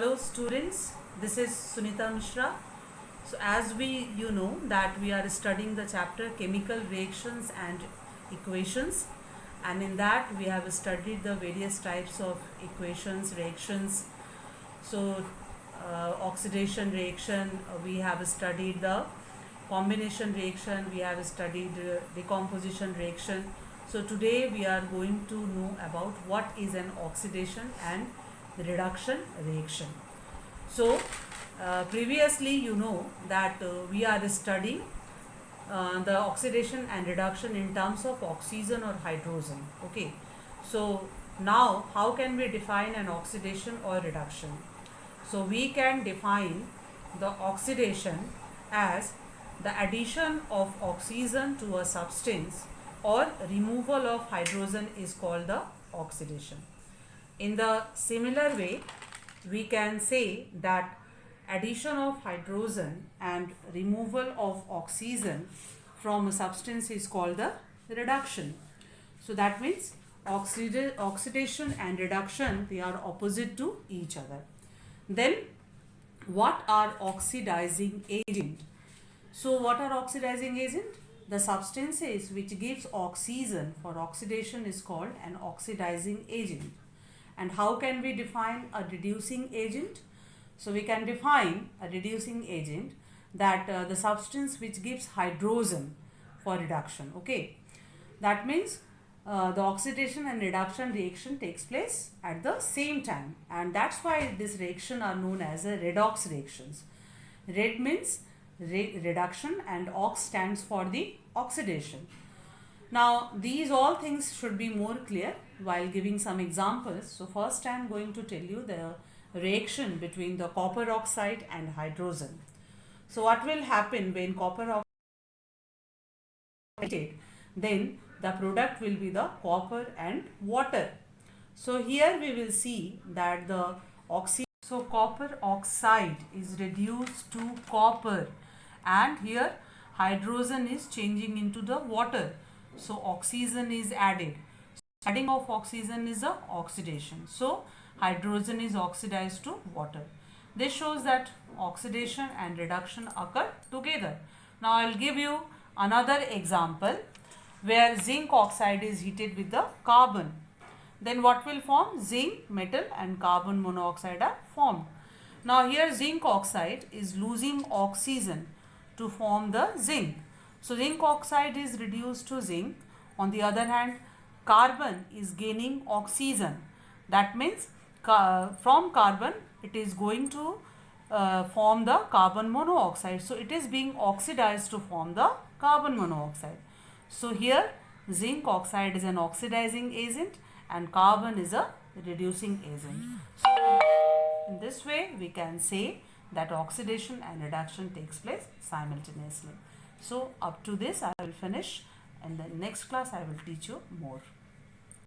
Hello students, this is Sunita Mishra. So as you know that we are studying the chapter chemical reactions and equations, and in that we have studied the various types of equations, reactions. So oxidation reaction, we have studied the combination reaction, we have studied decomposition reaction. So today we are going to know about what is an oxidation and reduction reaction. So previously you know that we are studying the oxidation and reduction in terms of oxygen or hydrogen. Okay, so now how can we define an oxidation or reduction? So we can define the oxidation as the addition of oxygen to a substance or removal of hydrogen is called the oxidation. In the similar way, we can say that addition of hydrogen and removal of oxygen from a substance is called the reduction. So that means oxidation and reduction, they are opposite to each other. Then what are oxidizing agent? So what are oxidizing agent? The substances which gives oxygen for oxidation is called an oxidizing agent. And how can we define a reducing agent? So we can define a reducing agent that the substance which gives hydrogen for reduction. Okay, that means the oxidation and reduction reaction takes place at the same time, and that's why this reaction are known as a redox reactions. Red means reduction and ox stands for the oxidation. Now these all things should be more clear while giving some examples. So first I am going to tell you the reaction between the copper oxide and hydrogen. So what will happen when copper oxide, then the product will be the copper and water. So here we will see that the copper oxide is reduced to copper, and here hydrogen is changing into the water. So oxygen is added. Adding of oxygen is a oxidation. So hydrogen is oxidized to water. This shows that oxidation and reduction occur together. Now I will give you another example where zinc oxide is heated with the carbon. Then what will form? Zinc metal and carbon monoxide are formed. Now here zinc oxide is losing oxygen to form the zinc. So zinc oxide is reduced to zinc. On the other hand, carbon is gaining oxygen. That means from carbon it is going to form the carbon monoxide. So it is being oxidized to form the carbon monoxide. So here zinc oxide is an oxidizing agent and carbon is a reducing agent. So in this way we can say that oxidation and reduction takes place simultaneously. So up to this I will finish, and the next class I will teach you more.